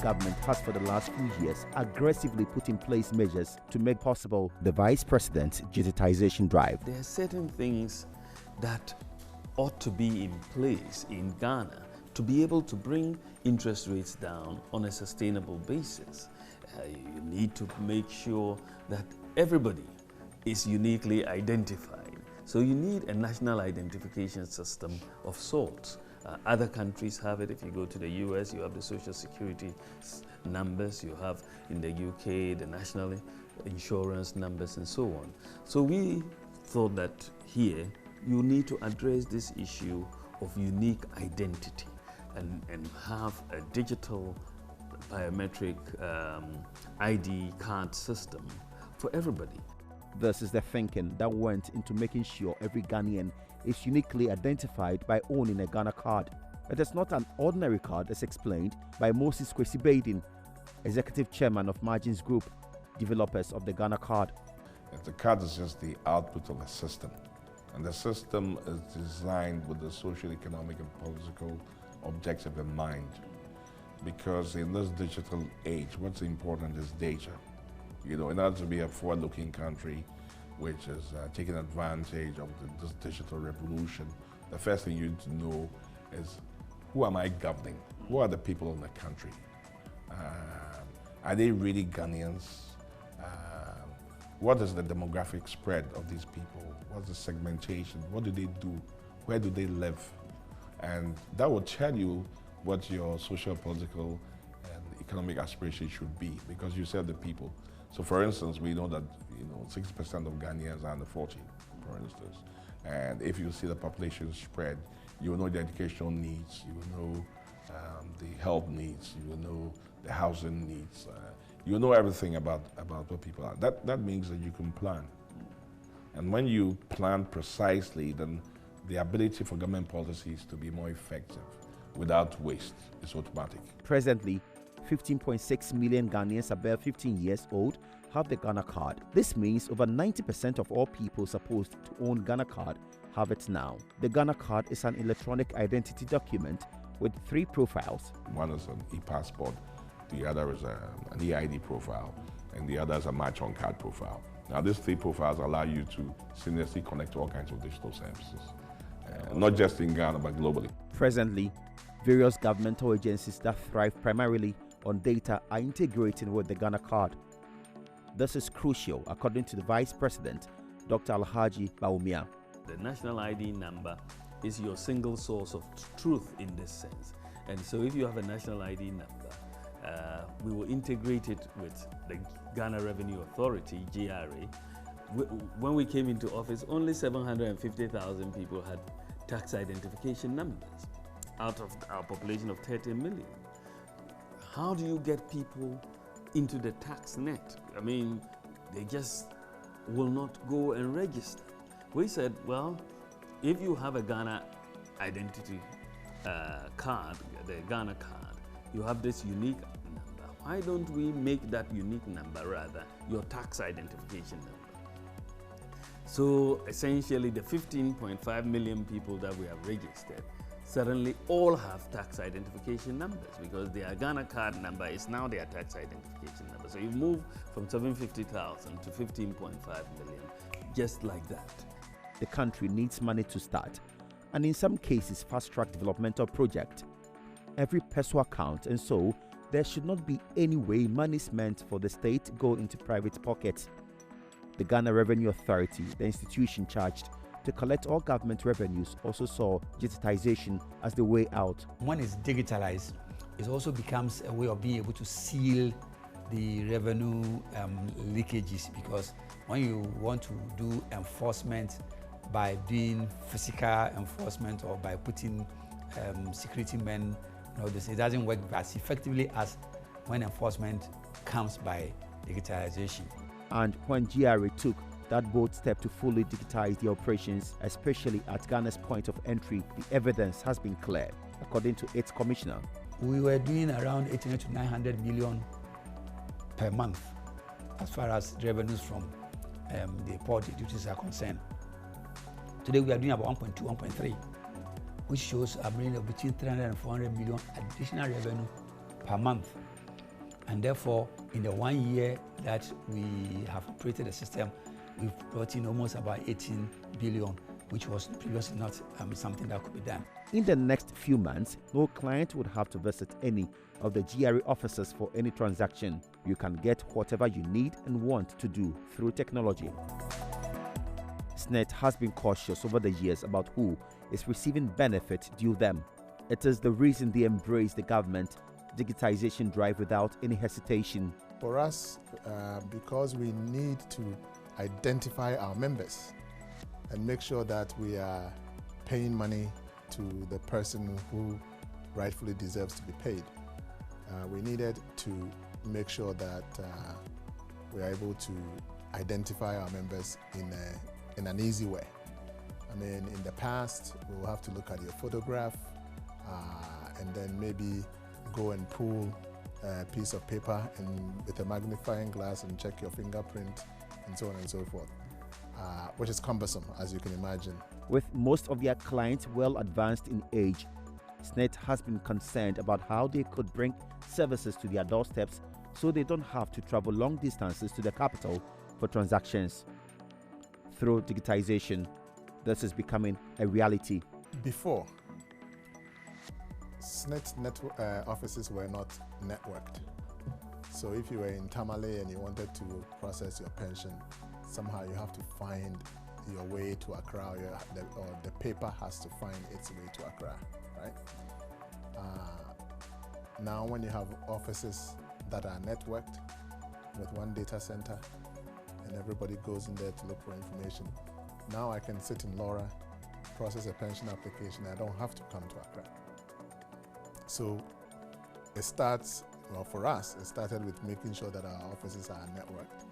government has for the last few years aggressively put in place measures to make possible the Vice President's digitization drive. There are certain things that ought to be in place in Ghana to be able to bring interest rates down on a sustainable basis. You need to make sure that everybody is uniquely identified. So you need a national identification system of sorts. Other countries have it. If you go to the US, you have the social security numbers. You have in the UK the national insurance numbers and so on. So we thought that here you need to address this issue of unique identity and have a digital biometric ID card system for everybody. This is the thinking that went into making sure every Ghanaian is uniquely identified by owning a Ghana card. It is not an ordinary card, as explained by Moses Kwesi, Executive Chairman of Margins Group, developers of the Ghana card. The card is just the output of a system, and the system is designed with the social, economic, and political objective in mind. Because in this digital age, what's important is data. You know, in order to be a forward-looking country, which is taking advantage of this digital revolution, the first thing you need to know is, who am I governing? Who are the people in the country? Are they really Ghanaians? What is the demographic spread of these people? What's the segmentation? What do they do? Where do they live? And that will tell you what your social, political, and economic aspirations should be, because you serve the people. So for instance, we know that 60% of Ghanaians are under 40, for instance. And if you see the population spread, you will know the educational needs, you will know the health needs, you will know the housing needs, you will know everything about what people are. That means that you can plan. And when you plan precisely, then the ability for government policies to be more effective without waste is automatic. Presently, 15.6 million Ghanaians above 15 years old have the Ghana card. This means over 90% of all people supposed to own Ghana card have it now. The Ghana card is an electronic identity document with 3 profiles. One is an e-passport, the other is an e-ID profile, and the other is a match-on-card profile. Now, these 3 profiles allow you to seamlessly connect to all kinds of digital services, not just in Ghana, but globally. Presently, various governmental agencies that thrive primarily on data are integrating with the Ghana card. This is crucial, according to the Vice President, Dr. Alhaji Baumia. The national ID number is your single source of truth in this sense. And so if you have a national ID number, we will integrate it with the Ghana Revenue Authority, GRA. When we came into office, only 750,000 people had tax identification numbers out of our population of 30 million. How do you get people into the tax net? I mean, they just will not go and register. We said, well, if you have a Ghana identity card, the Ghana card, you have this unique number. Why don't we make that unique number, rather, your tax identification number? So essentially, the 15.5 million people that we have registered suddenly all have tax identification numbers, because their Ghana card number is now their tax identification number. So you move from 750,000 to 15.5 million, just like that. The country needs money to start, and in some cases fast-track developmental project. Every peso counts, and so there should not be any way monies meant for the state go into private pockets. The Ghana Revenue Authority, the institution charged to collect all government revenues, also saw digitization as the way out. When it's digitalized, it also becomes a way of being able to seal the revenue leakages, because when you want to do enforcement by doing physical enforcement or by putting security men, it doesn't work as effectively as when enforcement comes by digitalization. And when GRA took that bold step to fully digitize the operations, especially at Ghana's point of entry, the evidence has been clear, according to its commissioner. We were doing around 800 to 900 million per month as far as revenues from the port duties are concerned. Today we are doing about 1.2, 1.3, which shows a range of between 300 and 400 million additional revenue per month. And therefore, in the 1 year that we have operated the system, we've brought in almost about 18 billion, which was previously not something that could be done. In the next few months, no client would have to visit any of the GRA offices for any transaction. You can get whatever you need and want to do through technology. SNET has been cautious over the years about who is receiving benefit due them. It is the reason they embrace the government digitization drive without any hesitation. For us, because we need to identify our members and make sure that we are paying money to the person who rightfully deserves to be paid, we needed to make sure that we are able to identify our members in an easy way. I mean, in the past, we will have to look at your photograph and then maybe go and pull a piece of paper and with a magnifying glass and check your fingerprint and so on and so forth, which is cumbersome, as you can imagine. With most of their clients well advanced in age, SNET has been concerned about how they could bring services to their doorsteps so they don't have to travel long distances to the capital for transactions. Through digitization, this is becoming a reality. Before, SNET offices were not networked. So if you were in Tamale and you wanted to process your pension, somehow you have to find your way to Accra, or the paper has to find its way to Accra, right? Now when you have offices that are networked with one data center and everybody goes in there to look for information, now I can sit in Laura, process a pension application, I don't have to come to Accra. So it starts, well, for us, it started with making sure that our offices are networked.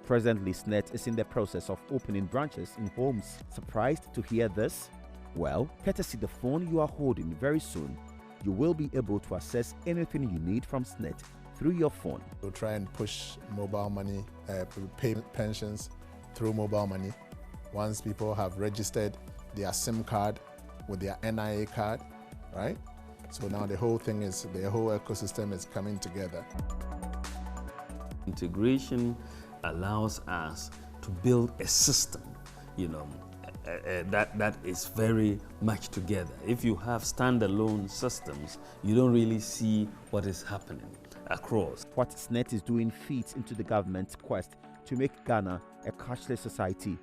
Presently, SNET is in the process of opening branches in homes. Surprised to hear this? Well, courtesy the phone you are holding, very soon, you will be able to access anything you need from SNET through your phone. We'll try and push mobile money, pay pensions through mobile money. Once people have registered their SIM card with their NIA card, right? So now the whole thing is, the whole ecosystem is coming together. Integration allows us to build a system, that is very much together. If you have standalone systems, you don't really see what is happening across. What SNET is doing feeds into the government's quest to make Ghana a cashless society.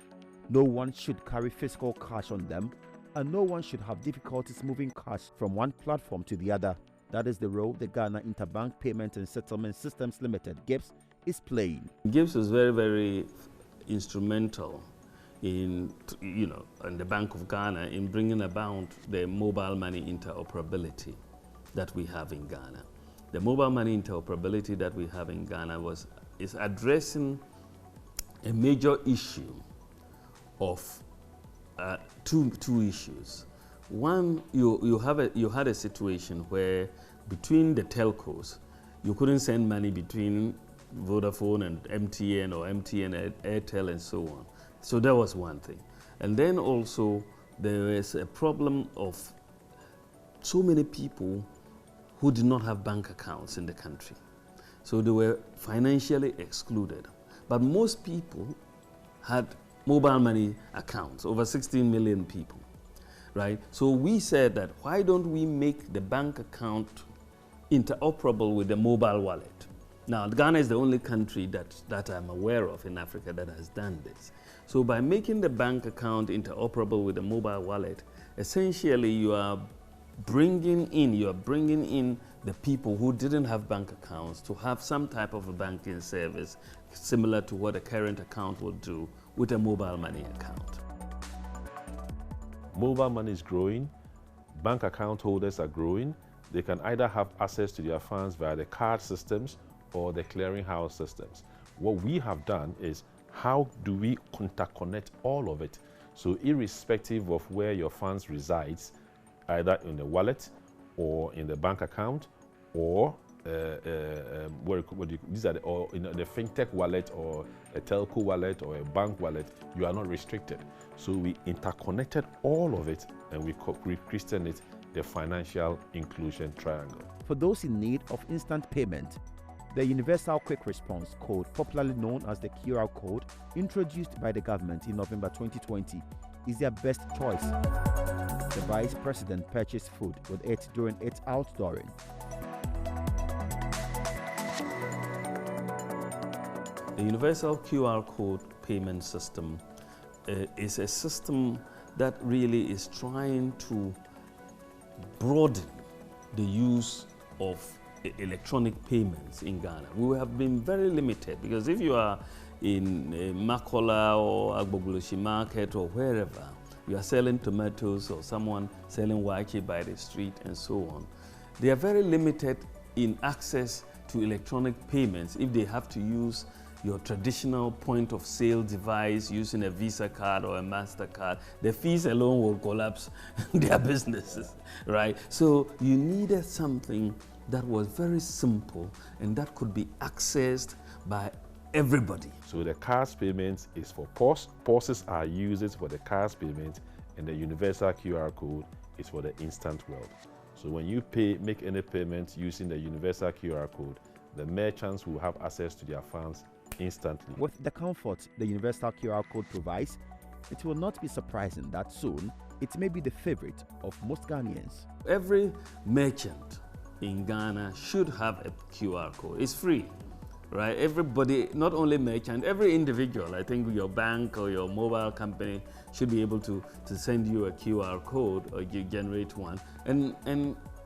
No one should carry physical cash on them, and no one should have difficulties moving cash from one platform to the other. That is the role the Ghana Interbank Payment and Settlement Systems Limited, GIPS, is playing. GIPS is very, very instrumental in the Bank of Ghana in bringing about the mobile money interoperability that we have in Ghana. The mobile money interoperability that we have in Ghana is addressing a major issue of two issues. One, you had a situation where between the telcos, you couldn't send money between Vodafone and MTN or MTN and Airtel and so on. So that was one thing. And then also there is a problem of so many people who did not have bank accounts in the country. So they were financially excluded. But most people had mobile money accounts, over 16 million people, right? So we said that why don't we make the bank account interoperable with the mobile wallet? Now, Ghana is the only country that I'm aware of in Africa that has done this. So by making the bank account interoperable with the mobile wallet, essentially you are bringing in the people who didn't have bank accounts to have some type of a banking service similar to what a current account would do with a mobile money account. Mobile money is growing, bank account holders are growing. They can either have access to their funds via the card systems or the clearinghouse systems. What we have done is, how do we interconnect all of it? So irrespective of where your funds resides, either in the wallet or in the bank account or these are or in the fintech wallet or a telco wallet or a bank wallet, you are not restricted. So we interconnected all of it and we christened it the financial inclusion triangle. For those in need of instant payment, The Universal Quick Response Code, popularly known as the QR code, introduced by the government in November 2020, is their best choice. The Vice President purchased food with it during its outdooring. The Universal QR code payment system is a system that really is trying to broaden the use of electronic payments in Ghana. We have been very limited because if you are in Makola or Agbogloshi market or wherever, you are selling tomatoes or someone selling waakye by the street and so on, they are very limited in access to electronic payments if they have to use your traditional point of sale device using a Visa card or a MasterCard. The fees alone will collapse their businesses, right? So you needed something that was very simple and that could be accessed by everybody. So the cards payments is for POS. POSs are used for the cards payment, and the universal QR code is for the instant world. So when you make any payment using the universal QR code, the merchants will have access to their funds instantly. With the comfort the universal QR code provides, it will not be surprising that soon it may be the favorite of most Ghanaians. Every merchant in Ghana should have a QR code. It's free, right? Everybody, not only merchant, every individual, I think your bank or your mobile company should be able to send you a QR code or you generate one. And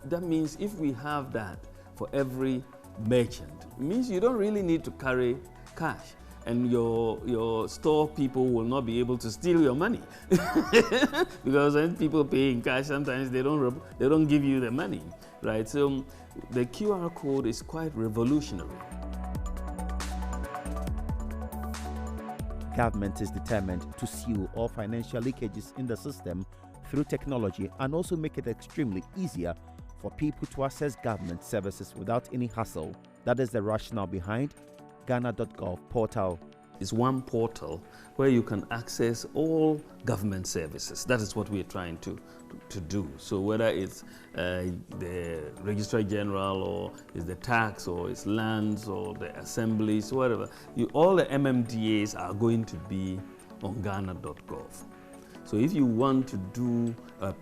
that means if we have that for every merchant, it means you don't really need to carry cash, and your store people will not be able to steal your money because when people pay in cash, sometimes they don't give you the money, right? So the QR code is quite revolutionary. Government is determined to seal all financial leakages in the system through technology and also make it extremely easier for people to access government services without any hassle. That is the rationale behind Ghana.gov portal. It's one portal where you can access all government services. That is what we're trying to do. So whether it's the Registrar General or it's the tax or it's lands or the assemblies, whatever, all the MMDAs are going to be on Ghana.gov. So if you want to do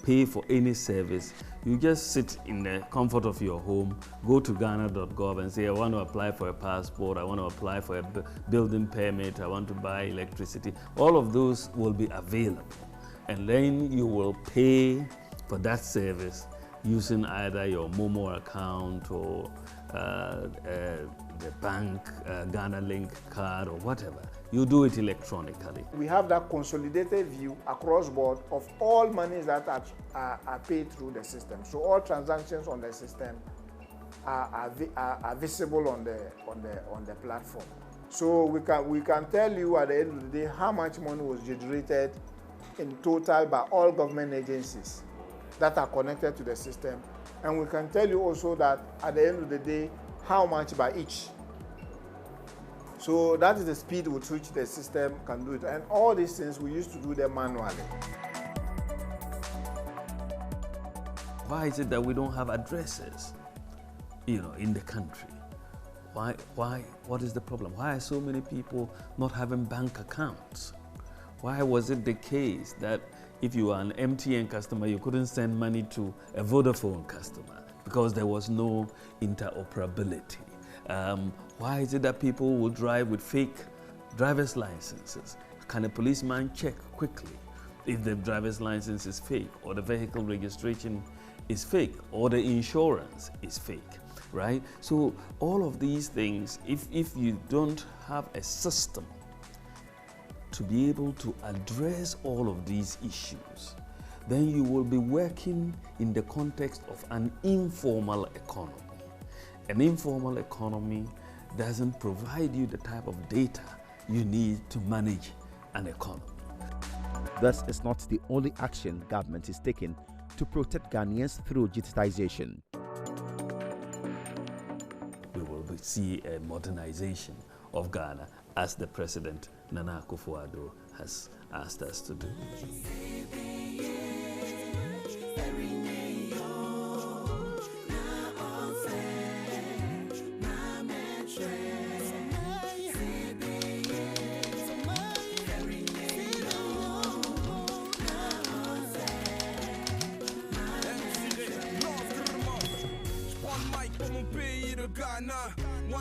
pay for any service, you just sit in the comfort of your home, go to Ghana.gov and say, I want to apply for a passport, I want to apply for a building permit, I want to buy electricity. All of those will be available. And then you will pay for that service using either your Momo account or the bank Ghana Link card or whatever. You do it electronically. We have that consolidated view across board of all monies that are paid through the system. So all transactions on the system are visible on the platform. So we can tell you at the end of the day how much money was generated in total by all government agencies that are connected to the system. And we can tell you also that at the end of the day, how much by each. So that is the speed with which the system can do it. And all these things, we used to do them manually. Why is it that we don't have addresses, in the country? Why? What is the problem? Why are so many people not having bank accounts? Why was it the case that if you are an MTN customer, you couldn't send money to a Vodafone customer because there was no interoperability? Why is it that people will drive with fake driver's licenses? Can a policeman check quickly if the driver's license is fake or the vehicle registration is fake or the insurance is fake, right? So all of these things, if you don't have a system to be able to address all of these issues, then you will be working in the context of an informal economy. An informal economy doesn't provide you the type of data you need to manage an economy. This is not the only action government is taking to protect Ghanaians through digitization. We will see a modernization of Ghana as the President Nana Akufo-Addo has asked us to do.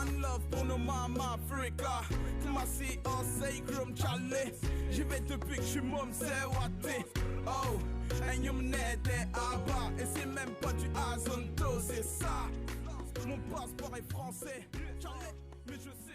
One love pour nos mamans Africa. Kumasi en sacrum Charlie. J'y vais depuis que je suis môme, c'est Waté. Oh, and you m'n'était à bas. Et c'est même pas du Azonto, c'est ça. Mon passeport est français. Charlie, mais je sais.